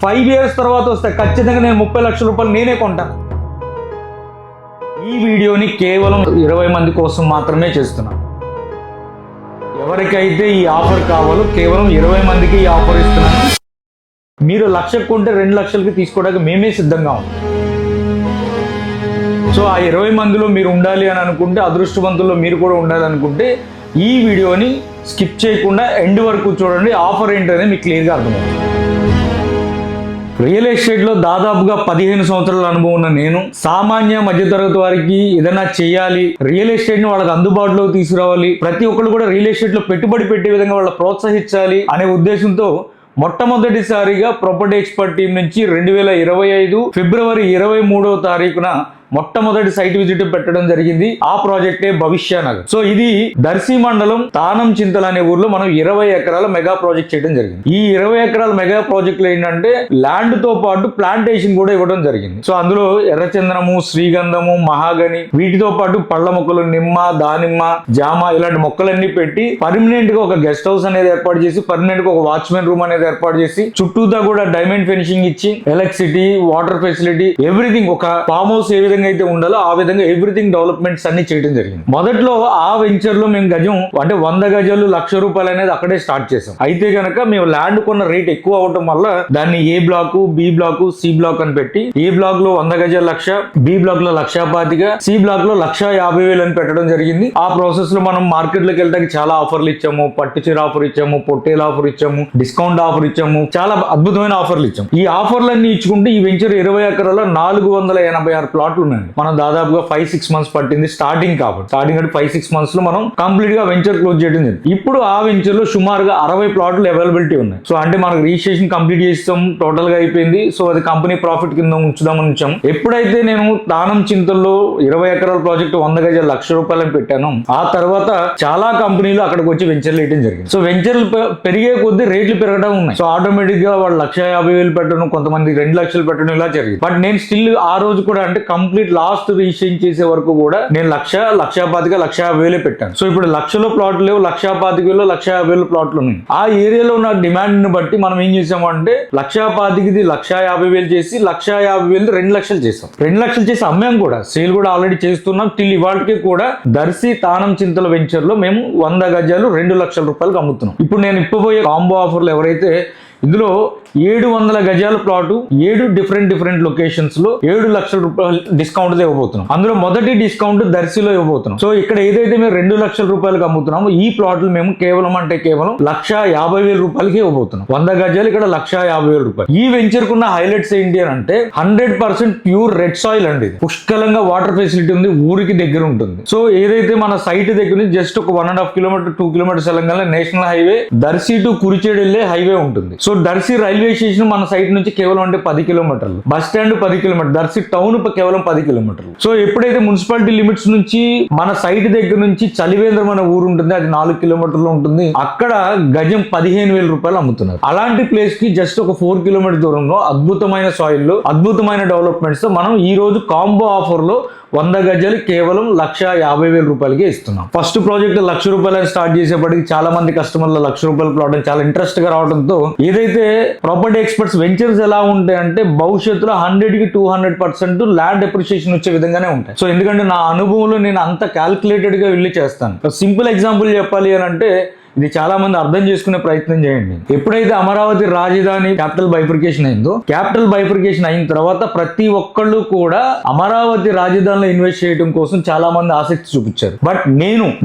5 years తర్వాత వస్తే ఖచ్చితంగా నేను 30 లక్షల రూపాయలు నేనే కొంటాను. ఈ వీడియోని కేవలం 20 మంది కోసం మాత్రమే చేస్తున్నాను. ఎవరికైతే ఈ ఆఫర్ కావాలో కేవలం 20 మందికి ఈ ఆఫర్ ఇస్తున్నాను. మీరు 1,00,000 కొంటే 2 లక్షలకి తీసుకోవడానికి మేమే సిద్ధంగా ఉన్నాం. సో ఆ 20 మందిలో మీరు ఉండాలి అని అనుకుంటే, అదృష్టవంతుల్లో మీరు కూడా ఉండాలి అనుకుంటే ఈ వీడియోని స్కిప్ చేయకుండా ఎండ్ వరకు చూడండి. ఆఫర్ ఏంటనే మీకు క్లియర్గా అర్థమవుతుంది. రియల్ ఎస్టేట్లో దాదాపుగా 15 సంవత్సరాల అనుభవం ఉన్న నేను సామాన్య మధ్యతరగతి వారికి ఏదైనా చేయాలి, రియల్ ఎస్టేట్ ని వాళ్ళకి అందుబాటులోకి తీసుకురావాలి, ప్రతి ఒక్కరు కూడా రియల్ ఎస్టేట్ లో పెట్టుబడి పెట్టే విధంగా వాళ్ళ ప్రోత్సహించాలి అనే ఉద్దేశంతో మొట్టమొదటిసారిగా ప్రాపర్టీ ఎక్స్పర్ట్ టీం నుంచి 2025 ఫిబ్రవరి 23వ తారీఖున మొట్టమొదటి సైట్ విజిట్ పెట్టడం జరిగింది. ఆ ప్రాజెక్టే భవిష్య నగర్. సో ఇది దర్శి మండలం తానం చింతల అనే ఊర్లో మనం 20 ఎకరాల మెగా ప్రాజెక్ట్ చేయడం జరిగింది. ఈ 20 ఎకరాల మెగా ప్రాజెక్ట్ లో ఏంటంటే ల్యాండ్ తో పాటు ప్లాంటేషన్ కూడా ఇవ్వడం జరిగింది. సో అందులో ఎర్రచందనము, శ్రీగంధము, మహాగని, వీటితో పాటు పళ్ళ మొక్కలు, నిమ్మ, దానిమ్మ, జామ ఇలాంటి మొక్కలన్నీ పెట్టి పర్మనెంట్ గా ఒక గెస్ట్ హౌస్ అనేది ఏర్పాటు చేసి, పర్మనెంట్ గా ఒక వాచ్మెన్ రూమ్ అనేది ఏర్పాటు చేసి, చుట్టూతా కూడా డైమండ్ ఫినిషింగ్ ఇచ్చి, ఎలక్ట్రిసిటీ, వాటర్ ఫెసిలిటీ, ఎవ్రీథింగ్ ఒక ఫామ్ హౌస్ ఏ విధంగా అయితే ఉండాలో ఆ విధంగా ఎవ్రీథింగ్ డెవలప్మెంట్స్ అన్ని చేయడం జరిగింది. మొదట్లో ఆ వెంచర్ లో మేము గజం అంటే 100 గజాలు ₹1,00,000 అనేది అక్కడే స్టార్ట్ చేసాం. అయితే కనుక మేము ల్యాండ్ కొన్న రేట్ ఎక్కువ అవటం వల్ల దాన్ని A block, B block, C block అని పెట్టి, ఏ బ్లాక్ లో 100 గజాలు 1,00,000, బి బ్లాక్ లో 1,25,000, సి బ్లాక్ లో 1,50,000 అని పెట్టడం జరిగింది. ఆ ప్రాసెస్ లో మనం మార్కెట్ లోకి వెళ్ళడానికి చాలా ఆఫర్లు ఇచ్చాము. పట్టు చీర ఆఫర్ ఇచ్చాము, పొట్టేల ఆఫర్ ఇచ్చాము, డిస్కౌంట్ ఆఫర్ ఇచ్చాము, చాలా అద్భుతమైన ఆఫర్లు ఇచ్చాము. ఈ ఆఫర్లన్నీ ఇచ్చుకుంటే ఈ వెంచర్ 20 ఎకరాల 486 ప్లాట్లు ఉన్నాయి. మనం దాదాపుగా 5-6 మంత్స్ పట్టింది స్టార్టింగ్ కాబట్టి. స్టార్టింగ్ అంటే 5-6 మంత్స్ లో మనం కంప్లీట్ గా వెంచర్ క్లోజ్ చేయడం జరిగింది. ఇప్పుడు ఆ వెంచర్ లో సుమారుగా 60 ప్లాట్లు అవైలబిలిటీ ఉన్నాయి. సో అంటే మనకు రిజిస్ట్రేషన్ కంప్లీట్ చేస్తాం, టోటల్ గా అయిపోయింది. సో అది కంపెనీ ప్రాఫిట్ కింద ఉంచుదామని ఉంచాం. ఎప్పుడైతే నేను తానం చింతల్లో 20 ఎకరాల ప్రాజెక్ట్ 100 గజాలు ₹1,00,000 అని పెట్టాను, ఆ తర్వాత చాలా కంపెనీలు అక్కడికి వచ్చి వెంచర్లు వేయడం జరిగింది. సో వెంచర్లు పెరిగే కొద్దీ రేట్లు పెరగడం ఉన్నాయి. సో ఆటోమేటిక్ గా వాళ్ళు 1,50,000 పెట్టడం, కొంతమంది 2 లక్షలు పెట్టడం ఇలా జరిగింది. బట్ నేను స్టిల్ ఆ రోజు కూడా అంటే కంప్లీట్ లాస్ట్ రిజిస్ట్రేషన్ చేసే వరకు కూడా నేను 1,00,000, 1,25,000, 1,50,000 పెట్టాను. సో ఇప్పుడు 1,00,000 ప్లాట్లు లేవు, 1,25,000, 1,50,000 ప్లాట్లు ఉన్నాయి. ఆ ఏరియాలో ఉన్న డిమాండ్ ని బట్టి మనం ఏం చేసామంటే 1,25,000ది 1,50,000 చేసి, 1,50,000 2 లక్షలు చేసాం. 2 లక్షలు చేసి అమ్మాం కూడా, సేల్ కూడా ఆల్రెడీ చేస్తున్నాం. టిల్ ఇవాళకి కూడా దర్శి తానం చింతల వెంచర్ లో మేము 100 గజాలు ₹2,00,000 అమ్ముతున్నాం. ఇప్పుడు నేను ఇప్పబోయే కాంబో ఆఫర్లు ఎవరైతే ఇందులో 700 గజాల ప్లాటు 7 డిఫరెంట్ లొకేషన్స్ లో ₹7,00,000 డిస్కౌంట్ ఇవ్వబోతున్నాం. అందులో మొదటి డిస్కౌంట్ దర్శిలో ఇవ్వబోతున్నాం. సో ఇక్కడ ఏదైతే మేము ₹2,00,000 అమ్ముతున్నామో ఈ ప్లాట్లు మేము కేవలం ₹1,50,000 ఇవ్వబోతున్నాం. 100 గజాలు ఇక్కడ ₹1,50,000. ఈ వెంచర్ కున్న హైలైట్స్ ఏంటి అని అంటే 100% ప్యూర్ రెడ్ సాయిల్ అండి. పుష్కలంగా వాటర్ ఫెసిలిటీ ఉంది, ఊరికి దగ్గర ఉంటుంది. సో ఏదైతే మన సైట్ దగ్గర నుంచి జస్ట్ ఒక 1.5 కిలోమీటర్ 2 కిలోమీటర్స్ వెళ్ళగానే national highway Darsi to Kurichedu వెళ్ళే హైవే ఉంటుంది. సో దర్శి రైల్వే స్టేషన్ మన సైట్ నుంచి కేవలం అంటే 10 కిలోమీటర్లు, బస్ స్టాండ్ 10 కిలోమీటర్లు, దర్శి టౌన్ కేవలం 10 కిలోమీటర్లు. సో ఎప్పుడైతే మున్సిపాలిటీ లిమిట్స్ నుంచి మన సైట్ దగ్గర నుంచి చలివేంద్రం అనే ఊరు ఉంటుంది, అది 4 కిలోమీటర్లు ఉంటుంది. అక్కడ గజం ₹15,000 అమ్ముతున్నారు. అలాంటి ప్లేస్ కి జస్ట్ ఒక 4 కిలోమీటర్ దూరంలో అద్భుతమైన సాయిల్ లో అద్భుతమైన డెవలప్మెంట్స్ తో మనం ఈ రోజు కాంబో ఆఫర్ లో 100 గజాలు కేవలం ₹1,50,000 ఇస్తున్నాం. ఫస్ట్ ప్రాజెక్ట్ ₹1,00,000 స్టార్ట్ చేసేప్పటికి చాలా మంది కస్టమర్లు ₹1,00,000 ప్లాట్ చాలా ఇంట్రెస్ట్ గా రావడంతో ఏదైతే ప్రాపర్టీ ఎక్స్పర్ట్స్ వెంచర్స్ ఎలా ఉంటాయంటే భవిష్యత్తులో 100కి 200% ల్యాండ్ అప్రిషియేషన్ వచ్చే విధంగానే ఉంటాయి. సో ఎందుకంటే నా అనుభవంలో నేను అంత క్యాల్కులేటెడ్ గా వెళ్ళి చేస్తాను. సింపుల్ ఎగ్జాంపుల్ చెప్పాలి అని అంటే ఇది చాలా మంది అర్థం చేసుకునే ప్రయత్నం చేయండి. ఎప్పుడైతే అమరావతి రాజధాని క్యాపిటల్ బైఫర్కేషన్ అయిందో, క్యాపిటల్ బైఫర్కేషన్ అయిన తర్వాత ప్రతి ఒక్కళ్ళు కూడా అమరావతి రాజధానిలో ఇన్వెస్ట్ చేయడం కోసం చాలా మంది ఆసక్తి చూపించారు. బట్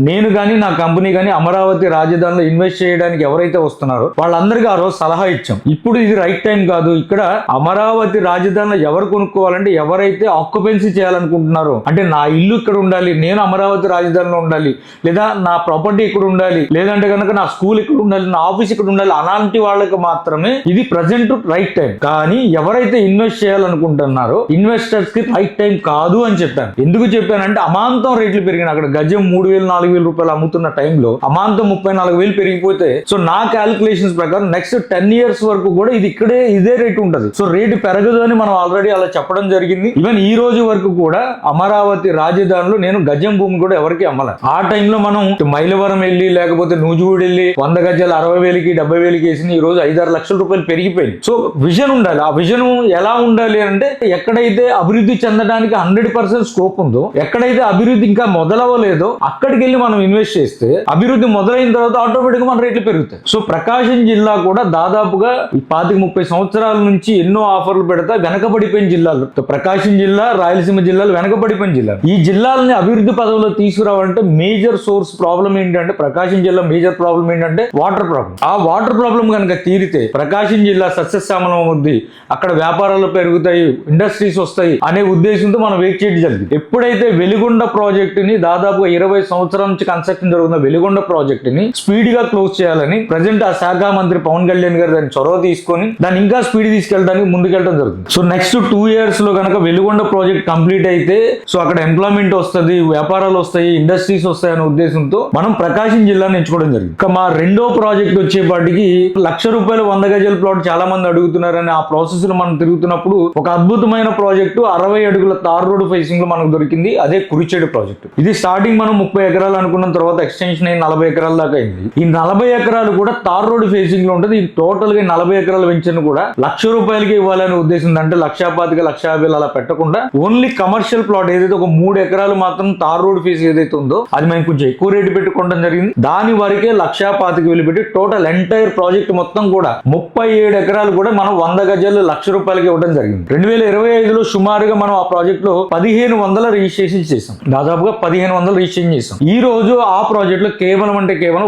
నేను కానీ నా కంపెనీ కానీ అమరావతి రాజధానిలో ఇన్వెస్ట్ చేయడానికి ఎవరైతే వస్తున్నారో వాళ్ళందరికీ ఆ రోజు సలహా ఇచ్చాం. ఇప్పుడు ఇది రైట్ టైం కాదు. ఇక్కడ అమరావతి రాజధానిలో ఎవరు కొనుక్కోవాలంటే ఎవరైతే ఆక్యుపెన్సీ చేయాలనుకుంటున్నారో, అంటే నా ఇల్లు ఇక్కడ ఉండాలి, నేను అమరావతి రాజధానిలో ఉండాలి, లేదా నా ప్రాపర్టీ ఇక్కడ ఉండాలి, లేదంటే కనుక నా స్కూల్ ఇక్కడ ఉండాలి, నా ఆఫీస్ ఇక్కడ ఉండాలి, అలాంటి వాళ్ళకి మాత్రమే ఇది ప్రజెంట్ రైట్ టైం. కానీ ఎవరైతే ఇన్వెస్ట్ చేయాలనుకుంటున్నారో ఇన్వెస్టర్స్ కి రైట్ టైం కాదు అని చెప్పాను. ఎందుకు చెప్పానంటే అమాంతం రేట్లు పెరిగిన అక్కడ గజం ₹3,000-4,000 అమ్ముతున్న టైంలో అమాంతం ₹34,000 పెరిగిపోతే, సో నా క్యాలిక్యులేషన్స్ ప్రకారం నెక్స్ట్ 10 years వరకు కూడా ఇది ఇదే రేటు ఉంటుంది. సో రేటు పెరగదు అని మనం ఆల్రెడీ అలా చెప్పడం జరిగింది. ఈవెన్ ఈ రోజు వరకు కూడా అమరావతి రాజధానిలో నేను గజం భూమి కూడా ఎవరికి అమ్మలే. ఆ టైంలో మనం మైలవరం వెళ్ళి లేకపోతే నూజు ఊడెళ్ళి 100 గజాలు 60,000కి 70,000కి వేసిన ఈ రోజు 5-6 లక్షల రూపాయలు పెరిగిపోయింది. సో విజన్ ఉండాలి. ఆ విజన్ ఎలా ఉండాలి అంటే ఎక్కడైతే అభివృద్ధి చెందడానికి 100% స్కోప్ ఉందో, ఎక్కడైతే అభివృద్ధి ఇంకా మొదలవ్వలేదో అక్కడికి వెళ్ళి మనం ఇన్వెస్ట్ చేస్తే అభివృద్ధి మొదలైన తర్వాత ఆటోమేటిక్ గా మన రేట్లు పెరుగుతాయి. సో ప్రకాశం జిల్లా కూడా దాదాపుగా 25-30 సంవత్సరాల నుంచి ఎన్నో ఆఫర్లు పెడతా వెనకబడిపోయిన జిల్లాలు. ప్రకాశం జిల్లా, రాయలసీమ జిల్లాలు వెనకబడిపోయిన జిల్లాలు. ఈ జిల్లాలని అభివృద్ధి పదవిలో తీసుకురావాలంటే మేజర్ సోర్స్ ప్రాబ్లం ఏంటంటే, ప్రకాశం జిల్లా మేజర్ ప్రాబ్లం ఏంటంటే వాటర్ ప్రాబ్లం. ఆ వాటర్ ప్రాబ్లం కనుక తీరితే ప్రకాశం జిల్లా సస్యశ్యామలం అవుద్ది, అక్కడ వ్యాపారాలు పెరుగుతాయి, ఇండస్ట్రీస్ వస్తాయి అనే ఉద్దేశంతో మనం వెయిట్ చేయడం జరిగింది. ఎప్పుడైతే వెలిగొండ ప్రాజెక్ట్ ని దాదాపుగా 20 సంవత్సరాల నుంచి కన్స్ట్రక్షన్ జరుగుతున్న వెలిగొండ ప్రాజెక్ట్ ని స్పీడ్ గా క్లోజ్ చేయాలని ప్రజెంట్ ఆ శాఖ మంత్రి పవన్ కళ్యాణ్ గారు దాన్ని చొరవ తీసుకొని దాన్ని ఇంకా స్పీడ్ తీసుకెళ్ళడానికి ముందుకెళ్ళడం జరుగుతుంది. సో నెక్స్ట్ 2 years లో కనుక వెలిగొండ ప్రాజెక్ట్ కంప్లీట్ అయితే సో అక్కడ ఎంప్లాయ్మెంట్ వస్తుంది, వ్యాపారాలు వస్తాయి, ఇండస్ట్రీస్ వస్తాయి అనే ఉద్దేశంతో మనం ప్రకాశం జిల్లాను ఎంచుకోవడం జరిగింది. ఇక మా రెండో ప్రాజెక్ట్ వచ్చేపాటికి ₹1,00,000 100 గజాల ప్లాట్ చాలా మంది అడుగుతున్నారని ఆ ప్రాసెస్ లో మనం తిరుగుతున్నప్పుడు ఒక అద్భుతమైన ప్రాజెక్టు 60 అడుగుల తార్ రోడ్ ఫేసింగ్ లో మనకు దొరికింది. అదే కురిచేడు ప్రాజెక్టు. ఇది స్టార్టింగ్ మనం 30 ఎకరాలు అనుకున్న తర్వాత ఎక్స్టెన్షన్ అయ్యి 40 ఎకరాల దాకా అయింది. ఈ 40 ఎకరాలు కూడా తార్ రోడ్ ఫేసింగ్ లో ఉంటుంది. ఈ టోటల్ గా 40 ఎకరాల వెంచర్ కూడా ₹1,00,000 ఇవ్వాలనే ఉద్దేశం. అంటే 1,25,000 1,50,000 అలా పెట్టకుండా ఓన్లీ కమర్షియల్ ప్లాట్ ఏదైతే ఒక 3 ఎకరాలు మాత్రం తార్ రోడ్ ఫేస్ ఏదైతే ఉందో అది మేము కొంచెం ఎక్కువ రేటు పెట్టుకోవడం జరిగింది. దాని వరకే 1,25,000 పెట్టి టోటల్ ఎంటైర్ ప్రాజెక్ట్ మొత్తం కూడా 37 ఎకరాలు కూడా మనం 100 గజాలు ₹1,00,000 ఇవ్వడం జరిగింది. 2025లో సుమారుగా మనం ఆ ప్రాజెక్ట్ లో 1,500 రిజిస్ట్రేషన్ చేసాం. దాదాపుగా 1,500 రిజిస్ట్రేషన్ చేసాం. ఈ రోజు ఆ ప్రాజెక్ట్ లో కేవలం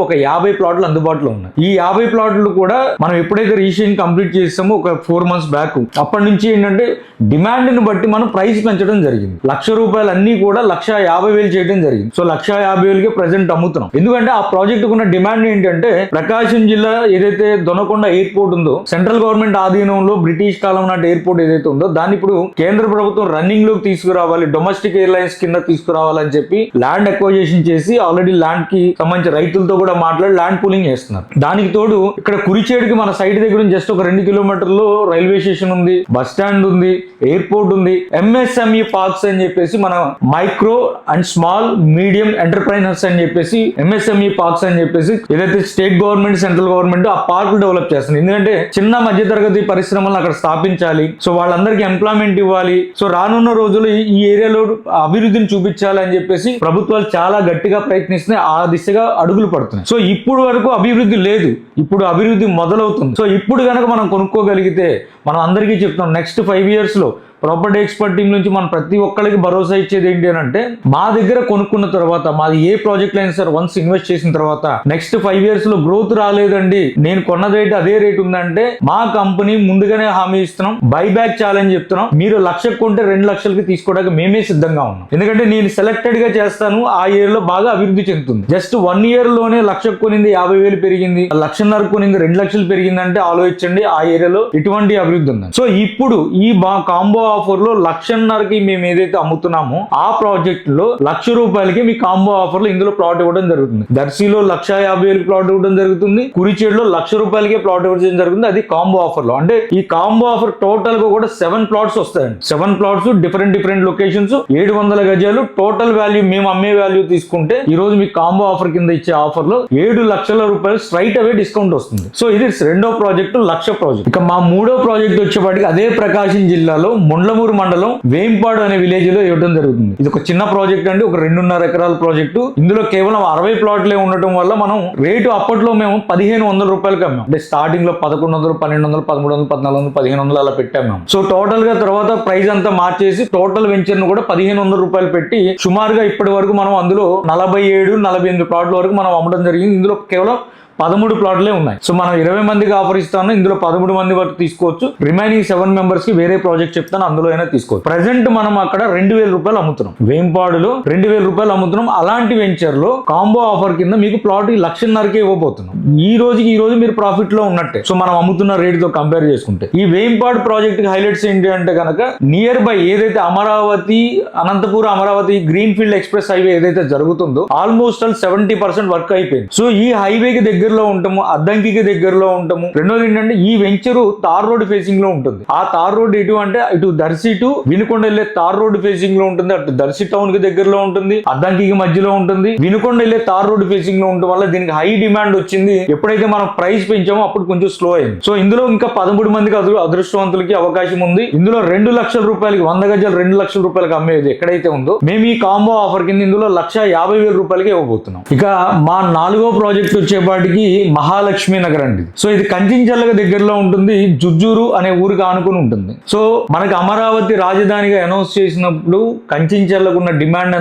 ఒక 50 ప్లాట్లు అందుబాటులో ఉన్నాయి. ఈ 50 ప్లాట్లు కూడా మనం ఎప్పుడైతే రిజిస్ట్రేషన్ కంప్లీట్ చేసామో ఒక 4 months బ్యాక్, అప్పటి నుంచి ఏంటంటే డిమాండ్ ని బట్టి మనం ప్రైస్ పెంచడం జరిగింది. ₹1,00,000 అన్ని కూడా 1,50,000 చేయడం జరిగింది. సో 1,50,000కి ప్రెసెంట్ అమ్ముతున్నాం. ఎందుకంటే ఆ ప్రాజెక్ట్ ఉన్న డిమాండ్ ఏంటంటే ప్రకాశం జిల్లా ఏదైతే దొనకొండ ఎయిర్పోర్ట్ ఉందో, సెంట్రల్ గవర్నమెంట్ ఆధీనంలో బ్రిటిష్ కాలం నాటి ఎయిర్పోర్ట్ ఏదైతే ఉందో దాన్ని ఇప్పుడు కేంద్ర ప్రభుత్వం రన్నింగ్ లోకి తీసుకురావాలి, డొమెస్టిక్ ఎయిర్లైన్స్ కింద తీసుకురావాలని చెప్పి ల్యాండ్ అక్వైజేషన్ చేసి ఆల్రెడీ ల్యాండ్ కి సంబంధించిన రైతులతో కూడా మాట్లాడి ల్యాండ్ పూలింగ్ చేస్తున్నారు. దానికి తోడు ఇక్కడ కురిచేడుకి మన సైట్ దగ్గర జస్ట్ ఒక 2 కిలోమీటర్లు రైల్వే స్టేషన్ ఉంది, బస్ స్టాండ్ ఉంది, ఎయిర్పోర్ట్ ఉంది. MSME పార్క్స్ అని చెప్పేసి మన micro and small medium entrepreneurs అని చెప్పేసి MSME పార్క్స్ అని చెప్పేసి ఏదైతే స్టేట్ గవర్నమెంట్ సెంట్రల్ గవర్నమెంట్ ఆ పార్క్ డెవలప్ చేస్తుంది. ఎందుకంటే చిన్న మధ్య తరగతి పరిశ్రమలను అక్కడ స్థాపించాలి, సో వాళ్ళందరికీ ఎంప్లాయ్మెంట్ ఇవ్వాలి, సో రానున్న రోజులు ఈ ఏరియాలో అభివృద్ధిని చూపించాలి అని చెప్పేసి ప్రభుత్వాలు చాలా గట్టిగా ప్రయత్నిస్తున్నాయి. ఆ దిశగా అడుగులు పడుతున్నాయి. సో ఇప్పుడు వరకు అభివృద్ధి లేదు, ఇప్పుడు అభివృద్ధి మొదలవుతుంది. సో ఇప్పుడు కనుక మనం కొనుక్కోగలిగితే మనం అందరికీ చెప్తాం నెక్స్ట్ 5 years లో ప్రాపర్టీ ఎక్స్పర్ట్ టీం నుంచి మనం ప్రతి ఒక్కరికి భరోసా ఇచ్చేది ఏంటి అని అంటే, మా దగ్గర కొనుక్కున్న తర్వాత మాది ఏ ప్రాజెక్ట్ అయినా సరే వన్స్ ఇన్వెస్ట్ చేసిన తర్వాత నెక్స్ట్ 5 years లో గ్రోత్ రాలేదండి, నేను కొన్న రేట్ అదే రేట్ ఉందంటే మా కంపెనీ ముందుగానే హామీ ఇస్తున్నాం, బైబ్యాక్ ఛాలెంజ్ చెప్తున్నాం. మీరు 1,00,000 కొంటే 2,00,000కి తీసుకోవడానికి మేమే సిద్ధంగా ఉన్నాం. ఎందుకంటే నేను సెలెక్టెడ్ గా చేస్తాను, ఆ ఇయర్ లో బాగా అభివృద్ధి చెందుతుంది. జస్ట్ 1 year లోనే 1,00,000 కొనింది 50,000 పెరిగింది, 1,50,000 కొనింది 2,00,000 పెరిగిందంటే ఆలోచించండి ఆ ఏరియాలో ఇటువంటి అభివృద్ధి ఉంది. సో ఇప్పుడు ఈ కాంబో ఆఫర్ లో 1,50,000కి మేము ఏదైతే అమ్ముతున్నామో ఆ ప్రాజెక్ట్ లో ₹1,00,000 మీ కాంబో ఆఫర్ లో ఇందులో ప్లాట్ ఇవ్వడం జరుగుతుంది. దర్శిలో 1,50,000 ప్లాట్ ఇవ్వడం జరుగుతుంది, కురిచేడులో ₹1,00,000 ప్లాట్ ఇవ్వడం జరుగుతుంది. అది కాంబో ఆఫర్ లో. అంటే ఈ కాంబో ఆఫర్ టోటల్ గా కూడా 7 plots వస్తాయండి. 7 plots డిఫరెంట్ లొకేషన్స్, 700 గజాలు. టోటల్ వాల్యూ మేము అమ్మే వాల్యూ తీసుకుంటే ఈ రోజు మీకు కాంబో ఆఫర్ కింద ఇచ్చే ఆఫర్ లో ₹7,00,000 స్ట్రైట్ అవే డిస్కౌంట్ వస్తుంది. సో ఇది రెండో ప్రాజెక్టు 1,00,000 ప్రాజెక్ట్. ఇక మా మూడో ప్రాజెక్ట్ వచ్చేపాటికి అదే ప్రకాశం జిల్లాలో ముండ్లమూరు మండలం వేంపాడు అనే విలేజ్ లో ఇవ్వడం జరుగుతుంది. ఇది ఒక చిన్న ప్రాజెక్ట్ అండి, ఒక 2.5 ఎకరాల ప్రాజెక్టు. ఇందులో కేవలం 60 ప్లాట్లే ఉండటం వల్ల మనం రేటు అప్పట్లో మేము ₹1,500 అమ్మాం. అంటే స్టార్టింగ్ లో 1,100, 1,200, 1,300, 1,400, 1,500 అలా పెట్టాము. సో టోటల్ గా తర్వాత ప్రైస్ అంతా మార్చేసి టోటల్ వెంచర్ ను కూడా ₹1,500 పెట్టి సుమారుగా ఇప్పటి వరకు మనం అందులో 47-48 ప్లాట్ల వరకు మనం అమ్మడం జరిగింది. ఇందులో కేవలం 13 ప్లాట్లే ఉన్నాయి. సో మనం 20 మందికి ఆఫర్ ఇస్తాను, ఇందులో 13 మంది వరకు తీసుకోవచ్చు. రిమైనింగ్ 7 మెంబర్స్ కి వేరే ప్రాజెక్ట్ చెప్తాను, అందులో అయినా తీసుకోవచ్చు. ప్రెసెంట్ మనం అక్కడ ₹2,000 అమ్ముతున్నాం, వేంపాడులో ₹2,000 అమ్ముతున్నాం. అలాంటి వెంచర్ లో కాంబో ఆఫర్ కింద మీకు ప్లాట్ ₹1,50,000కే ఇవ్వబోతున్నాం. ఈ రోజు మీరు ప్రాఫిట్ లో ఉన్నట్టే. సో మనం అమ్ముతున్న రేట్ తో కంపేర్ చేసుకుంటే ఈ వేంపాడు ప్రాజెక్ట్ కి హైలైట్స్ ఏంటి అంటే కనుక నియర్ బై ఏదైతే Amaravati Anantapuram Amaravati green field express highway ఏదైతే జరుగుతుందో ఆల్మోస్ట్ 70% వర్క్ అయిపోయింది. సో ఈ హైవేకి దగ్గర దగ్గరలో ఉంటాము, అద్దంకికి దగ్గరలో ఉంటాము. రెండోది ఏంటంటే ఈ వెంచరు తార్ రోడ్ ఫేసింగ్ లో ఉంటుంది. ఆ తార్ రోడ్ ఎటు అంటే ఇటు దర్శి టు వినుకొండ వెళ్ళే తార్ రోడ్ ఫేసింగ్ లో ఉంటుంది. అటు దర్శి టౌన్ కి దగ్గరలో ఉంటుంది, అద్దంకికి మధ్యలో ఉంటుంది, వినుకొండ వెళ్ళే తార్ రోడ్ ఫేసింగ్ లో ఉండడం వల్ల దీనికి హై డిమాండ్ వచ్చింది. ఎప్పుడైతే మనం ప్రైస్ పెంచామో అప్పుడు కొంచెం స్లో అయింది. సో ఇందులో ఇంకా 13 మందికి అదృష్టవంతులకి అవకాశం ఉంది. ఇందులో 2 లక్షల రూపాయలకి 100 గజాలు 2 లక్షల రూపాయలకి అమ్మేది ఎక్కడైతే ఉందో మేము ఈ కాంబో ఆఫర్ కింద ఇందులో 1,50,000 రూపాయలకి ఇవ్వబోతున్నాం. ఇక మా 4వ ప్రాజెక్ట్ వచ్చేపాటికి మహాలక్ష్మి నగర్ అండి. సో ఇది కంచించర్ల దగ్గరలో ఉంటుంది, జుజ్జూరు అనే ఊరికి ఆనుకుని ఉంటుంది. సో మనకి అమరావతి రాజధానిగా అనౌన్స్ చేసినప్పుడు కంచించర్లకు ఉన్న డిమాండ్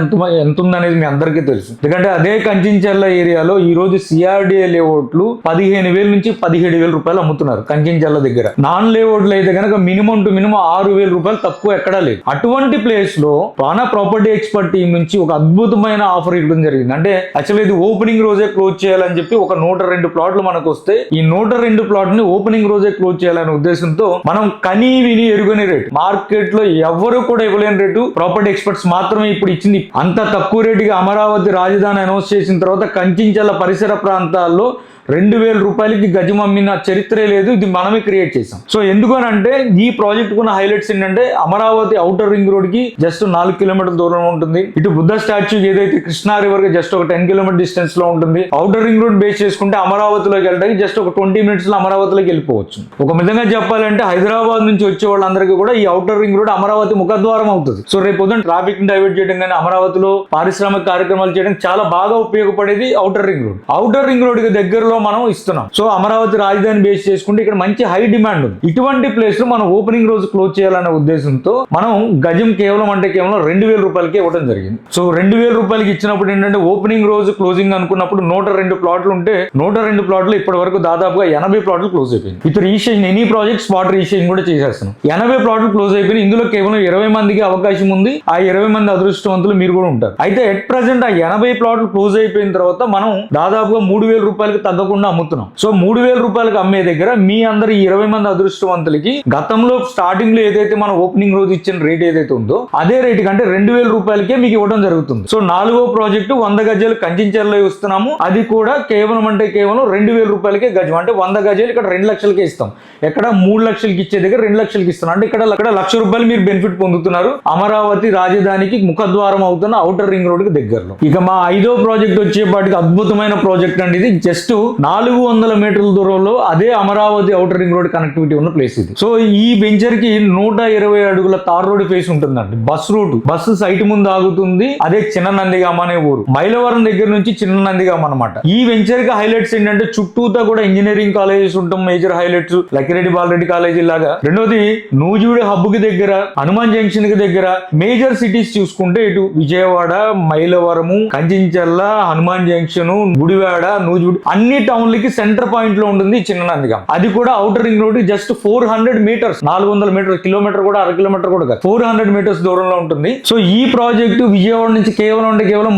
ఎంత ఉందనేది మీ అందరికీ తెలుసు. ఎందుకంటే అదే కంచించర్ల ఏరియాలో ఈ రోజు సిఆర్డిఏ లేఅవుట్లు 15,000 నుంచి 17,000 రూపాయలు అమ్ముతున్నారు కంచించర్ల దగ్గర. నాన్ లేఅవుట్లు అయితే కనుక మినిమం టు మినిమం 6,000 రూపాయలు తక్కువ ఎక్కడా లేదు. అటువంటి ప్లేస్ లో మన ప్రాపర్టీ ఎక్స్పర్ట్ టీం నుంచి ఒక అద్భుతమైన ఆఫర్ ఇవ్వడం జరిగింది. అంటే యాక్చువల్లీ ఇది ఓపెనింగ్ రోజే క్లోజ్ చేయాలని చెప్పి ఒక 102 ప్లాట్లు మనకు వస్తే ఈ 102 ప్లాట్ ని ఓపెనింగ్ రోజే క్లోజ్ చేయాలనే ఉద్దేశంతో మనం కనీ విని ఎరుగని రేటు, మార్కెట్ లో ఎవరు కూడా ఇవ్వలేని రేటు ప్రాపర్టీ ఎక్స్పర్ట్స్ మాత్రమే ఇప్పుడు ఇచ్చింది. అంత తక్కువ రేటుగా అమరావతి రాజధాని అనౌన్స్ చేసిన తర్వాత కంచించర్ల పరిసర ప్రాంతాల్లో 2,000 రూపాయలకి గజం అమ్మిన చరిత్రే లేదు. ఇది మనమే క్రియేట్ చేసాం. సో ఎందుకనంటే ఈ ప్రాజెక్ట్ కున్న హైలైట్స్ ఏంటంటే అమరావతి ఔటర్ రింగ్ రోడ్ కి జస్ట్ 4 కిలోమీటర్ల దూరంలో ఉంటుంది. ఇటు బుద్ధ స్టాచ్యూ ఏదైతే కృష్ణా రివర్ కి జస్ట్ ఒక 10 కిలోమీటర్ డిస్టెన్స్ లో ఉంటుంది. ఔటర్ రింగ్ రోడ్ బేస్ చేసుకుంటే అమరావతిలోకి వెళ్ళడానికి జస్ట్ ఒక 20 మినిట్స్ లో అమరావతిలోకి వెళ్ళిపోవచ్చు. ఒక విధంగా చెప్పాలంటే హైదరాబాద్ నుంచి వచ్చే వాళ్ళందరికీ కూడా ఈ ఔటర్ రింగ్ రోడ్ అమరావతి ముఖద్వారం అవుతుంది. సో రేపు పొద్దున ట్రాఫిక్ ని డైవర్ట్ చేయడం కానీ అమరావతిలో పారిశ్రామిక కార్యక్రమాలు చేయడం చాలా బాగా ఉపయోగపడేది outer ring road. Outer ring road కి దగ్గరలో మనం ఇస్తున్నాం. సో అమరావతి రాజధాని బేస్ చేసుకుంటే ఇక్కడ మంచి హై డిమాండ్ ఉంది. ఇటువంటి ప్లేస్ లో మనం ఓపెనింగ్ రోజు క్లోజ్ చేయాలనే ఉద్దేశంతో మనం గజం కేవలం 2,000 రూపాయలకే ఇవ్వడం జరిగింది. సో 2,000 రూపాయలకి ఇచ్చినప్పుడు ఏంటంటే ఓపెనింగ్ రోజు క్లోజింగ్ అనుకున్నప్పుడు 102 ప్లాట్లు ఉంటే 102 ప్లాట్లు ఇప్పటి వరకు దాదాపుగా 80 ప్లాట్లు క్లోజ్ అయిపోయింది. With registration any project spot registration కూడా చేసేస్తున్నాం. 80 ప్లాట్లు క్లోజ్ అయిపోయింది. ఇందులో కేవలం 20 మందికి అవకాశం ఉంది. ఆ 20 మంది అదృష్టవంతులు మీరు కూడా ఉంటారు. అయితే ఎట్ ప్రెసెంట్ ఆ 80 ప్లాట్లు క్లోజ్ అయిపోయిన తర్వాత మనం దాదాపుగా 3,000 రూపాయలకి తగ్గకుండా అమ్ముతున్నాం. సో 3,000 రూపాయలకు అమ్మే దగ్గర మీ అందరి 20 మంది అదృష్టవంతులకి గతంలో స్టార్టింగ్ లో ఏదైతే మనం ఓపెనింగ్ రోజు ఇచ్చిన రేట్ ఏదైతే ఉందో అదే రేట్ కంటే 2,000 రూపాయలకే మీకు ఇవ్వడం జరుగుతుంది. సో 4వ ప్రాజెక్టు 100 గజాలు కంచించర్లో ఇస్తున్నాము. అది కూడా కేవలం 2,000 రూపాయలకే గజం. అంటే 100 గజాలు ఇక్కడ 2 లక్షలకే ఇస్తాం. ఎక్కడ 3 లక్షలకి ఇచ్చే దగ్గర 2 లక్షలకి ఇస్తున్నాం. అంటే ఇక్కడ 1,00,000 రూపాయలు మీరు బెనిఫిట్ పొందుతున్నారు అమరావతి రాజధానికి ముఖద్వారం అవుతున్న ఔటర్ రింగ్ రోడ్ కి దగ్గరలో. ఇక మా 5వ ప్రాజెక్ట్ వచ్చేపాటికి అద్భుతమైన ప్రాజెక్ట్ అండి. ఇది జస్ట్ 400 మీటర్ల దూరంలో అదే Amaravati outer ring road connectivity ఉన్న ప్లేస్ ఇది. సో ఈ వెంచర్ కి 120 అడుగుల తార్ రోడ్ ఫేస్ ఉంటుందండి. బస్ రూట్, బస్సు సైట్ ముందు ఆగుతుంది. అదే చిన్న నందిగామ అనే ఊరు, మైలవరం దగ్గర నుంచి చిన్న నందిగామ అనమాట. ఈ వెంచర్ కి హైలైట్స్ ఏంటంటే చుట్టూతా కూడా ఇంజనీరింగ్ కాలేజెస్ ఉంటాం. Major highlights Lakkireddy Bala Reddy college లాగా. రెండోది నూజివీడు హబ్ కి దగ్గర, హనుమాన్ జంక్షన్ కి దగ్గర. మేజర్ సిటీస్ చూసుకుంటే ఇటు విజయవాడ, మైలవరము, కంచించర్ల, హనుమాన్ జంక్షన్, గుడివాడ, నూజివీడు అన్ని టౌన్లకి సెంటర్ పాయింట్ లో ఉంటుంది చిన్న నందిగామ. అది కూడా outer ring road just 400 meters, 400 meter, kilometer కూడా అర కిలోమీటర్ కూడా కాదు, 400 మీటర్స్ దూరంలో ఉంటుంది. సో ఈ ప్రాజెక్టు విజయవాడ నుంచి కేవలం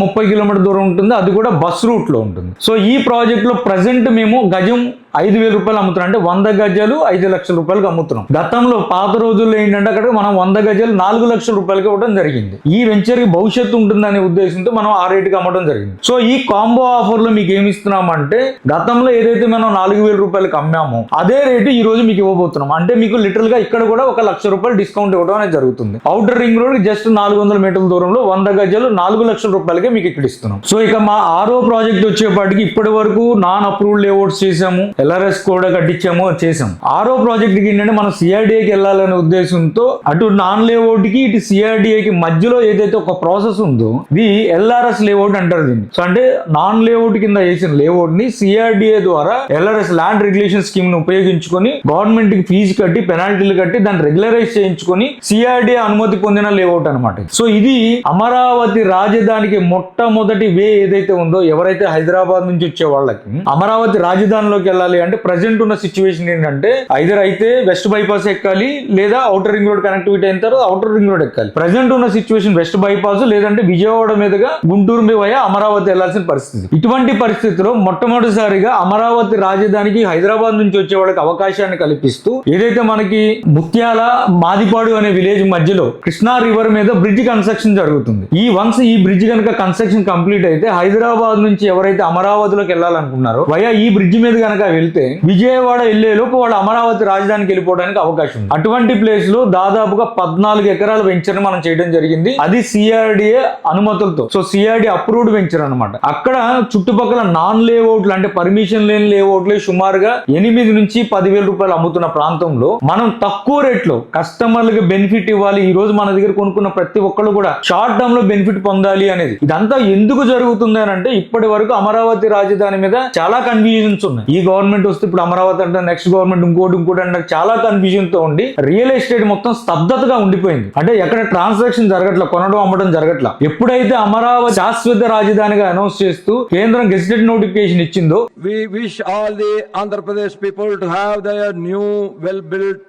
30 కిలోమీటర్ దూరం ఉంటుంది. అది కూడా బస్ రూట్ లో ఉంటుంది. సో ఈ ప్రాజెక్ట్ లో ప్రెసెంట్ మేము గజం 5,000 రూపాయలు అమ్ముతున్నాం. అంటే 100 గజాలు 5 లక్షల రూపాయలకు అమ్ముతున్నాం. గతంలో పాత రోజుల్లో ఏంటంటే అక్కడ మనం 100 గజాలు 4 లక్షల రూపాయలకి ఇవ్వడం జరిగింది. ఈ వెంచర్ కి భవిష్యత్తు ఉంటుందనే ఉద్దేశంతో మనం ఆ రేటుకి అమ్మడం జరిగింది. సో ఈ కాంబో ఆఫర్ లో మీకు ఏమి ఇస్తున్నామంటే గతంలో ఏదైతే మనం 4,000 రూపాయలకి అమ్మామో అదే రేటు ఈ రోజు మీకు ఇవ్వబోతున్నాం. అంటే మీకు లిటరల్ గా ఇక్కడ కూడా 1,00,000 రూపాయలు డిస్కౌంట్ ఇవ్వడం అనేది జరుగుతుంది. ఔటర్ రింగ్ రోడ్ జస్ట్ 400 మీటర్ల దూరంలో 100 గజాలు 4 లక్షల రూపాయలకే మీకు ఇక్కడ ఇస్తున్నాం. సో ఇక మా 6వ ప్రాజెక్ట్ వచ్చేపాటికి ఇప్పటి వరకు నాన్ అప్రూవ్డ్ లేఅవుట్స్ చేసాము, ఎల్ఆర్ఎస్ కూడా కట్టించాము, చేసాం. 6వ ప్రాజెక్ట్ కి ఏంటంటే మనం సిఆర్డిఏకి వెళ్ళాలనే ఉద్దేశంతో అటు నాన్ లేఅవుట్ కి ఇటు సిఆర్డిఏకి మధ్యలో ఏదైతే ఒక ప్రాసెస్ ఉందో ఇది ఎల్ఆర్ఎస్ లేఅవుట్ అంటారు దీన్ని. సో అంటే నాన్ లేఅవుట్ కింద వేసిన లేఅవుట్ ని సిఆర్డిఏ ద్వారా ఎల్ఆర్ఎస్ ల్యాండ్ రెగ్యులేషన్ స్కీమ్ ను ఉపయోగించుకొని గవర్నమెంట్ కి ఫీజు కట్టి పెనాల్టీలు కట్టి దాన్ని రెగ్యులరైజ్ చేయించుకొని సిఆర్డిఏ అనుమతి పొందిన లేఅవుట్ అనమాట. సో ఇది అమరావతి రాజధానికి మొట్టమొదటి వే ఏదైతే ఉందో ఎవరైతే హైదరాబాద్ నుంచి వచ్చే వాళ్ళకి అమరావతి రాజధానిలోకి వెళ్ళాలి వెళ్ళాలి అంటే ప్రజెంట్ ఉన్న సిచ్యువేషన్ ఏంటంటే ఐదర్ అయితే వెస్ట్ బైపాస్ ఎక్కాలి లేదా అవుటర్ రింగ్ రోడ్ కనెక్టివిటీ అయిన తర్వాత అవుటర్ రింగ్ రోడ్ ఎక్కాలి. ప్రజెంట్ ఉన్న సిచ్యువేషన్ వెస్ట్ బైపాస్ లేదంటే విజయవాడ మీదుగా గుంటూరు వయా అమరావతి వెళ్లాల్సిన పరిస్థితి. ఇటువంటి పరిస్థితిలో మొట్టమొదటిసారిగా అమరావతి రాజధానికి హైదరాబాద్ నుంచి వచ్చే వాళ్ళకి అవకాశాన్ని కల్పిస్తూ ఏదైతే మనకి ముత్యాల మాదిపాడు అనే విలేజ్ మధ్యలో కృష్ణా రివర్ మీద బ్రిడ్జ్ కన్స్ట్రక్షన్ జరుగుతుంది. ఈ బ్రిడ్జ్ కనుక కన్స్ట్రక్షన్ కంప్లీట్ అయితే హైదరాబాద్ నుంచి ఎవరైతే అమరావతిలోకి వెళ్ళాలనుకున్నారో వయా ఈ బ్రిడ్జ్ మీద కనుక వెళ్తే విజయవాడ వెళ్లే లోపు వాళ్ళు అమరావతి రాజధానికి వెళ్ళిపోవడానికి అవకాశం ఉంది. అటువంటి ప్లేస్ లో దాదాపుగా 14 ఎకరాల వెంచర్ మనం చేయడం జరిగింది. అది సిఆర్డిఏ అనుమతులతో. సో సిఆర్డి అప్రూవ్డ్ వెంచర్ అనమాట. అక్కడ చుట్టుపక్కల నాన్ లేఅవుట్లు అంటే పర్మిషన్ లేని లేఅవుట్లే సుమారుగా 8 నుంచి 10,000 రూపాయలు అమ్ముతున్న ప్రాంతంలో మనం తక్కువ రేట్లో కస్టమర్లకు బెనిఫిట్ ఇవ్వాలి. ఈ రోజు మన దగ్గర కొనుక్కున్న ప్రతి ఒక్కళ్ళు కూడా షార్ట్ టర్మ్ లో బెనిఫిట్ పొందాలి అనేది. ఇదంతా ఎందుకు జరుగుతుంది అని అంటే ఇప్పటి వరకు అమరావతి రాజధాని మీద చాలా కన్ఫ్యూజన్స్ ఉన్నాయి. ఈ గవర్నమెంట్ వస్తే ఇప్పుడు అమరావతి అంటే నెక్స్ట్ గవర్నమెంట్ ఇంకోటి అంటే చాలా కన్ఫ్యూజన్ తో ఉండి రియల్ ఎస్టేట్ మొత్తం స్తబ్దతగా ఉండిపోయింది. అంటే ఎక్కడ ట్రాన్సాక్షన్ జరగట్లా, కొనడం అమ్మడం జరగట్లా. ఎప్పుడైతే అమరావతి శాశ్వత రాజధానిగా అనౌన్స్ చేస్తూ కేంద్రం గెజిటెడ్ నోటిఫికేషన్ ఇచ్చిందో, we wish all the Andhra Pradesh people to have their new well built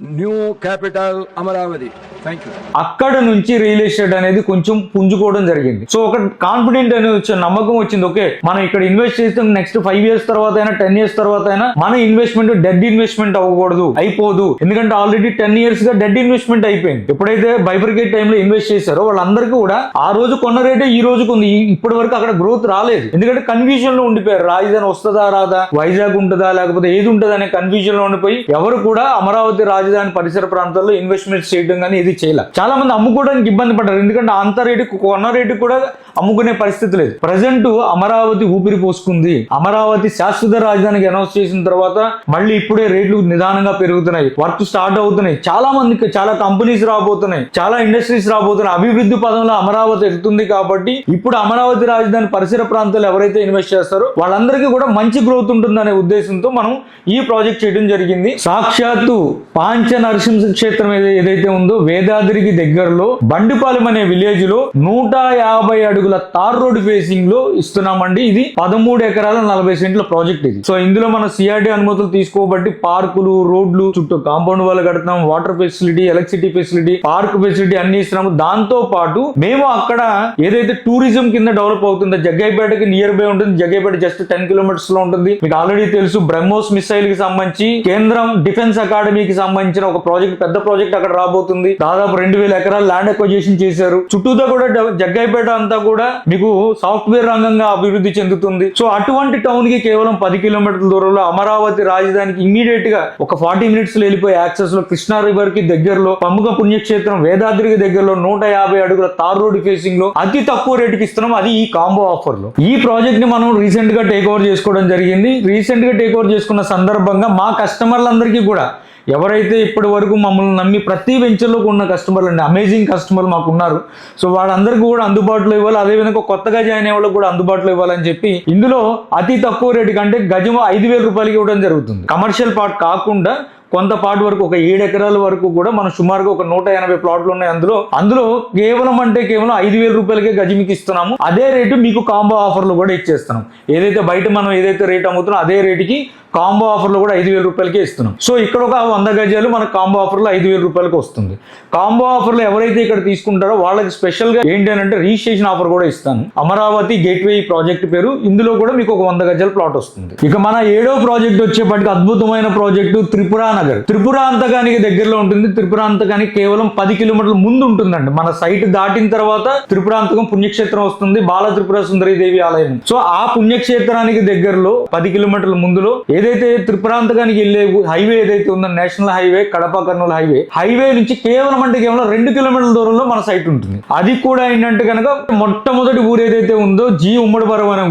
new capital Amaravati. Thank you. అక్కడ నుంచి రియల్ ఎస్టేట్ అనేది కొంచెం పుంజుకోవడం జరిగింది. సో ఒక కాన్ఫిడెంట్ అనేది వచ్చింది, నమ్మకం వచ్చింది. ఓకే, మనం ఇక్కడ ఇన్వెస్ట్ చేస్తాం, నెక్స్ట్ 5 years తర్వాత అయినా 10 years తర్వాత అయినా మన ఇన్వెస్ట్మెంట్ డెడ్ ఇన్వెస్ట్మెంట్ అవ్వకూడదు, అయిపోదు. ఎందుకంటే ఆల్రెడీ 10 years గా డెడ్ ఇన్వెస్ట్మెంట్ అయిపోయింది. ఎప్పుడైతే బైఫర్కేట్ టైంలో ఇన్వెస్ట్ చేశారో వాళ్ళందరికీ కూడా ఆ రోజు కొన్న రేటే ఈ రోజుకు ఉంది. ఇప్పటి వరకు అక్కడ గ్రోత్ రాలేదు. ఎందుకంటే కన్ఫ్యూజన్ లో ఉండిపోయారు. రాజధాని వస్తుందా రాదా, వైజాగ్ ఉంటుందా లేకపోతే ఏది ఉంటుందా అనే కన్ఫ్యూజన్ లో ఉండిపోయి ఎవరు కూడా అమరావతి రాజధాని పరిసర ప్రాంతాల్లో ఇన్వెస్ట్మెంట్ చేయడం కానీ ఇది చేయాలి. చాలా మంది అమ్ముకోవడానికి ఇబ్బంది పడ్డారు. ఎందుకంటే అంత రేటు కొన్న రేటు కూడా అమ్ముకునే పరిస్థితి లేదు. ప్రజెంట్ అమరావతి ఊపిరి పోసుకుంది. అమరావతి శాశ్వత రాజధానికి అనౌన్స్ చేసిన తర్వాత మళ్ళీ ఇప్పుడే రేట్లు నిదానంగా పెరుగుతున్నాయి, వర్క్ స్టార్ట్ అవుతున్నాయి. చాలా మందికి చాలా కంపెనీస్ రాబోతున్నాయి, చాలా ఇండస్ట్రీస్ రాబోతున్నాయి. అభివృద్ధి పదంలో అమరావతి వెళ్తుంది. కాబట్టి ఇప్పుడు అమరావతి రాజధాని పరిసర ప్రాంతాల్లో ఎవరైతే ఇన్వెస్ట్ చేస్తారో వాళ్ళందరికీ కూడా మంచి గ్రోత్ ఉంటుందనే ఉద్దేశంతో మనం ఈ ప్రాజెక్ట్ చేయడం జరిగింది. సాక్షాత్తు పాంచ నరసింహ క్షేత్రం ఏదైతే ఉందో వేదాద్రికి దగ్గరలో బండిపాలెం అనే విలేజ్ లో 150 అడుగుల తార్ రోడ్ ఫేసింగ్ లో ఇస్తున్నామండి. ఇది 13 ఎకరాల 40 సెంట్ల ప్రాజెక్ట్ ఇది. సో ఇందులో మనం సిఆర్డి అనుమతులు తీసుకోబట్టి పార్కులు, రోడ్లు, చుట్టూ కాంపౌండ్ వాళ్ళు కడుతున్నాం, water facility, electricity facility, park facility అన్ని ఇస్తున్నాము. దాంతో పాటు మేము అక్కడ ఏదైతే టూరిజం కింద డెవలప్ అవుతుందో జగ్గైపేటకి నియర్ బై ఉంటుంది. జగ్గైపేట జస్ట్ 10 kilometers లో ఉంటుంది. మీకు ఆల్రెడీ తెలుసు బ్రహ్మోస్ మిసైల్ కి సంబంధించి కేంద్రం డిఫెన్స్ అకాడమీకి సంబంధించిన ఒక ప్రాజెక్ట్, పెద్ద ప్రాజెక్ట్ అక్కడ రాబోతుంది. దాదాపు 2,000 ఎకరాల ల్యాండ్ అక్విజిషన్ చేశారు. చుట్టూతో కూడా జగ్గైపేట అంతా కూడా మీకు సాఫ్ట్వేర్ రంగంగా అభివృద్ధి చెందుతుంది. సో అటువంటి టౌన్ కి కేవలం 10 kilometers దూరంలో అమరావతి రాజధానికి ఇమీడియట్ గా ఒక 40 minutes లో వెళ్ళిపోయే యాక్సెస్ లో కృష్ణా రివర్ కి దగ్గరలో ప్రముఖ పుణ్యక్షేత్రం వేదాద్రికి దగ్గరలో 150 అడుగుల తార్ రోడ్ ఫేసింగ్ లో అతి తక్కువ రేటుకి ఇస్తున్నాం. అది ఈ కాంబో ఆఫర్ లో. ఈ ప్రాజెక్ట్ ని మనం రీసెంట్ గా టేక్ ఓవర్ చేసుకోవడం జరిగింది. రీసెంట్ గా టేక్ ఓవర్ చేసుకున్న సందర్భంగా మా కస్టమర్లందరికీ కూడా ఎవరైతే ఇప్పటి వరకు మమ్మల్ని నమ్మి ప్రతి వెంచర్లో ఉన్న కస్టమర్లు అండి, అమేజింగ్ కస్టమర్లు మాకు ఉన్నారు. సో వాళ్ళందరికీ కూడా అందుబాటులో ఇవ్వాలి. అదేవిధంగా కొత్తగా జాయిన్ అయ్యే వాళ్ళకి కూడా అందుబాటులో ఇవ్వాలని చెప్పి ఇందులో అతి తక్కువ రేటు కంటే గజం 5,000 రూపాయలకి ఇవ్వడం జరుగుతుంది. కమర్షియల్ పార్ట్ కాకుండా కొంత పార్ట్ వరకు ఒక 7 ఎకరాల వరకు కూడా మనం సుమారుగా ఒక 180 ప్లాట్లు ఉన్నాయి. అందులో కేవలం 5,000 రూపాయలకే గజమికి ఇస్తున్నాము. అదే రేటు మీకు కాంబో ఆఫర్లు కూడా ఇచ్చేస్తున్నాం. ఏదైతే బయట మనం ఏదైతే రేట్ అమ్ముతున్నాం అదే రేటుకి కాంబో ఆఫర్లు కూడా 5,000 రూపాయలకే ఇస్తున్నాం. సో ఇక్కడ ఒక 100 గజాలు మన కాంబో ఆఫర్లో 5,000 రూపాయలకి వస్తుంది. కాంబో ఆఫర్లు ఎవరైతే ఇక్కడ తీసుకుంటారో వాళ్ళకి స్పెషల్ గా ఏంటి అంటే రిజిస్ట్రేషన్ ఆఫర్ కూడా ఇస్తాను. అమరావతి గేట్వే ప్రాజెక్ట్ పేరు. ఇందులో కూడా మీకు ఒక 100 గజాల ప్లాట్ వస్తుంది. ఇక మన 7వ ప్రాజెక్ట్ వచ్చేప్పటికి అద్భుతమైన ప్రాజెక్టు త్రిపుర నగర్. త్రిపురాంతకానికి దగ్గరలో ఉంటుంది. త్రిపురాంతకానికి కేవలం 10 kilometers ముందు ఉంటుందండి. మన సైట్ దాటిన తర్వాత త్రిపురాంతకం పుణ్యక్షేత్రం వస్తుంది, బాల త్రిపుర సుందరి దేవి ఆలయం. సో ఆ పుణ్యక్షేత్రానికి దగ్గరలో 10 kilometers ముందులో ఏదైతే త్రిపురాంతకానికి వెళ్ళే హైవే ఏదైతే ఉందో national highway, Kadapa Kurnool highway నుంచి కేవలం 2 kilometers దూరంలో మన సైట్ ఉంటుంది. అది కూడా ఏంటంటే కనుక మొట్టమొదటి ఊరు ఏదైతే ఉందో జీ ఉమ్మడివరం అనే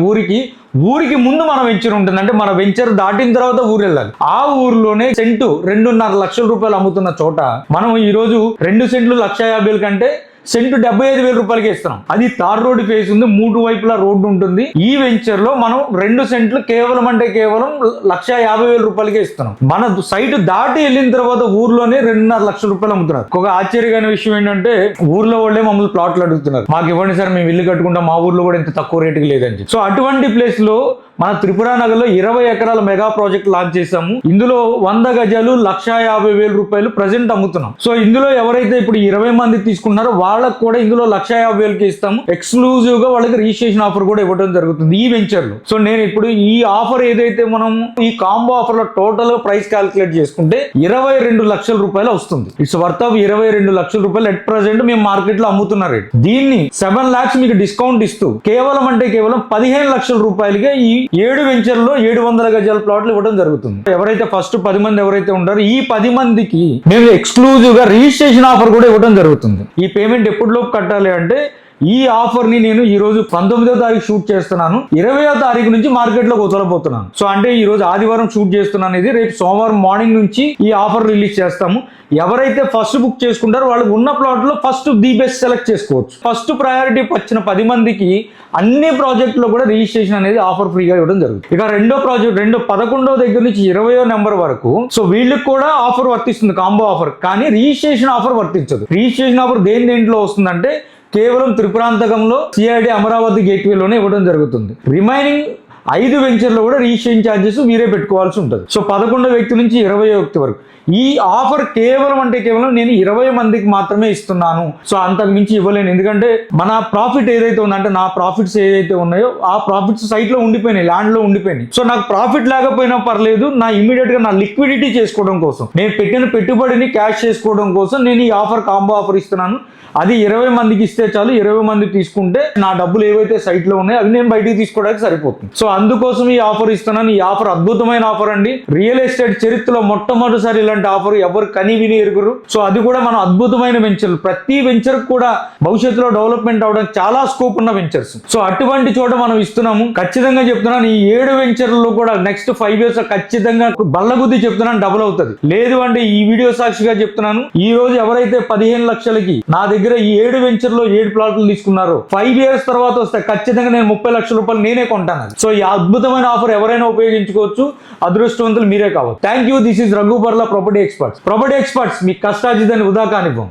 ఊరికి ముందు మన వెంచర్ ఉంటుంది. అంటే మన వెంచర్ దాటిన తర్వాత ఊరు వెళ్ళాలి. ఆ ఊర్లోనే సెంటు 2.5 లక్షల రూపాయలు అమ్ముతున్న చోట మనం ఈ రోజు 2 సెంట్లు 1,50,000 కంటే సెంటు 75,000 రూపాయలకి ఇస్తున్నాం. అది తార్ రోడ్డు ఫేస్ ఉంది, 3 వైపులా రోడ్డు ఉంటుంది. ఈ వెంచర్ లో మనం 2 సెంట్లు కేవలం 1,50,000 రూపాయలకే ఇస్తున్నాం. మన సైట్ దాటి వెళ్ళిన తర్వాత ఊర్లోనే 2.5 లక్షల రూపాయలు అమ్ముతున్నారు. ఒక ఆశ్చర్యకరమైన విషయం ఏంటంటే ఊర్లో వాళ్ళే మమ్మల్ని ప్లాట్లు అడుగుతున్నారు, మాకు ఇవ్వండి సార్, మేము ఇల్లు కట్టుకుంటాం, మా ఊర్లో కూడా ఇంత తక్కువ రేటుకి లేదని చెప్పి. సో అటువంటి ప్లేస్ లో మన త్రిపుర నగర్ లో 20 ఎకరాల మెగా ప్రాజెక్ట్ లాంచ్ చేసాము. ఇందులో 100 గజాలు 1,50,000 రూపాయలు ప్రజెంట్ అమ్ముతున్నాం. సో ఇందులో ఎవరైతే ఇప్పుడు 20 మంది తీసుకున్నారో వాళ్ళకు కూడా ఇందులో 1,50,000కి ఇస్తాము. ఎక్స్క్లూజివ్ గా వాళ్ళకి రిజిస్ట్రేషన్ ఆఫర్ కూడా ఇవ్వడం జరుగుతుంది ఈ వెంచర్ లో. సో నేను ఇప్పుడు ఈ ఆఫర్ ఏదైతే మనం ఈ కాంబో ఆఫర్ లో టోటల్ గా ప్రైస్ క్యాలిక్యులేట్ చేసుకుంటే 22 లక్షల రూపాయలు వస్తుంది. ఇట్స్ వర్త్ ఆఫ్ 22 లక్షల రూపాయలు ఎట్ ప్రెసెంట్ మేము మార్కెట్ లో అమ్ముతున్న రేట్. దీన్ని 7 lakhs మీకు డిస్కౌంట్ ఇస్తూ కేవలం 15 లక్షల రూపాయలకే ఈ 7 వెంచర్ లో 700 గజాల ప్లాట్లు ఇవ్వడం జరుగుతుంది. ఎవరైతే ఫస్ట్ 10 మంది ఎవరైతే ఉంటారో ఈ 10 మందికి మేము ఎక్స్క్లూజివ్ గా రిజిస్ట్రేషన్ ఆఫర్ కూడా ఇవ్వడం జరుగుతుంది. ఈ పేమెంట్ ఎప్పటిలోపు కట్టాలి అంటే ఈ ఆఫర్ ని నేను ఈ రోజు 19వ తారీఖు షూట్ చేస్తున్నాను, 20వ తారీఖు నుంచి మార్కెట్ లోకి వదలబోతున్నాను. సో అంటే ఈ రోజు ఆదివారం షూట్ చేస్తున్నాను, ఇది రేపు సోమవారం మార్నింగ్ నుంచి ఈ ఆఫర్ రిలీజ్ చేస్తాము. ఎవరైతే ఫస్ట్ బుక్ చేసుకుంటారో వాళ్ళకి ఉన్న ప్లాట్ లో ఫస్ట్ ది బెస్ట్ సెలెక్ట్ చేసుకోవచ్చు. ఫస్ట్ ప్రయారిటీ వచ్చిన 10 మందికి అన్ని ప్రాజెక్ట్ లో కూడా రిజిస్ట్రేషన్ అనేది ఆఫర్ ఫ్రీగా ఇవ్వడం జరుగుతుంది. ఇక రెండో ప్రాజెక్ట్ 11వ దగ్గర నుంచి 20వ నెంబర్ వరకు సో వీళ్ళకి కూడా ఆఫర్ వర్తిస్తుంది, కాంబో ఆఫర్. కానీ రిజిస్ట్రేషన్ ఆఫర్ వర్తించదు. రిజిస్ట్రేషన్ ఆఫర్ దేంట్లో వస్తుందంటే కేవలం త్రిపురాంతకంలో సిఐడి అమరావతి గేట్వేలోనే ఇవ్వడం జరుగుతుంది. రిమైనింగ్ 5 వెంచర్లో కూడా రిజిస్ట్రేషన్ ఛార్జెస్ మీరే పెట్టుకోవాల్సి ఉంటుంది. సో 11వ వ్యక్తి నుంచి 20వ వ్యక్తి వరకు ఈ ఆఫర్ కేవలం నేను 20 మందికి మాత్రమే ఇస్తున్నాను. సో అంతకు మించి ఇవ్వలేను, ఎందుకంటే మన ప్రాఫిట్ ఏదైతే ఉందంటే నా ప్రాఫిట్స్ ఏదైతే ఉన్నాయో ఆ ప్రాఫిట్స్ సైట్ లో ఉండిపోయినాయి, ల్యాండ్ లో ఉండిపోయినాయి. సో నాకు ప్రాఫిట్ లేకపోయినా పర్లేదు, నా ఇమీడియట్ గా నా లిక్విడిటీ చేసుకోవడం కోసం, నేను పెట్టిన పెట్టుబడిని క్యాష్ చేసుకోవడం కోసం నేను ఈ ఆఫర్ కాంబో ఆఫర్ ఇస్తున్నాను. అది 20 మందికి ఇస్తే చాలు. 20 మంది తీసుకుంటే నా డబ్బులు ఏవైతే సైట్ లో ఉన్నాయో అవి నేను బయటికి తీసుకోవడానికి సరిపోతుంది. సో అందుకోసం ఈ ఆఫర్ ఇస్తున్నాను. ఈ ఆఫర్ అద్భుతమైన ఆఫర్ అండి. రియల్ ఎస్టేట్ చరిత్రలో మొట్టమొదటిసారి ఇలాంటి ఆఫర్ ఎవరు కని విని ఎరుగురు. సో అది కూడా మన అద్భుతమైన వెంచర్లు. ప్రతి వెంచర్ కూడా భవిష్యత్తులో డెవలప్మెంట్ అవడానికి చాలా స్కోప్ ఉన్న వెంచర్స్. సో అటువంటి చోట మనం ఇస్తున్నాము. ఖచ్చితంగా చెప్తున్నాను, ఈ 7 వెంచర్లలో కూడా నెక్స్ట్ 5 years ఖచ్చితంగా బల్లగుద్ది చెప్తున్నాను డబుల్ అవుతుంది. లేదు అంటే ఈ వీడియో సాక్షిగా చెప్తున్నాను, ఈ రోజు ఎవరైతే 15 లక్షలకి నా దగ్గర ఈ 7 వెంచర్ లో 7 ప్లాట్లు తీసుకున్నారో 5 years తర్వాత వస్తే ఖచ్చితంగా నేను 30 లక్షల రూపాయలు నేనే కొంటాను. సో ఈ అద్భుతమైన ఆఫర్ ఎవరైనా ఉపయోగించుకోవచ్చు, అదృష్టవంతులు మీరే కావచ్చు. Thank you. This is Raghu Barla, property experts. Property experts మీ కష్టార్జితాన్ని వృధా కానివ్వం.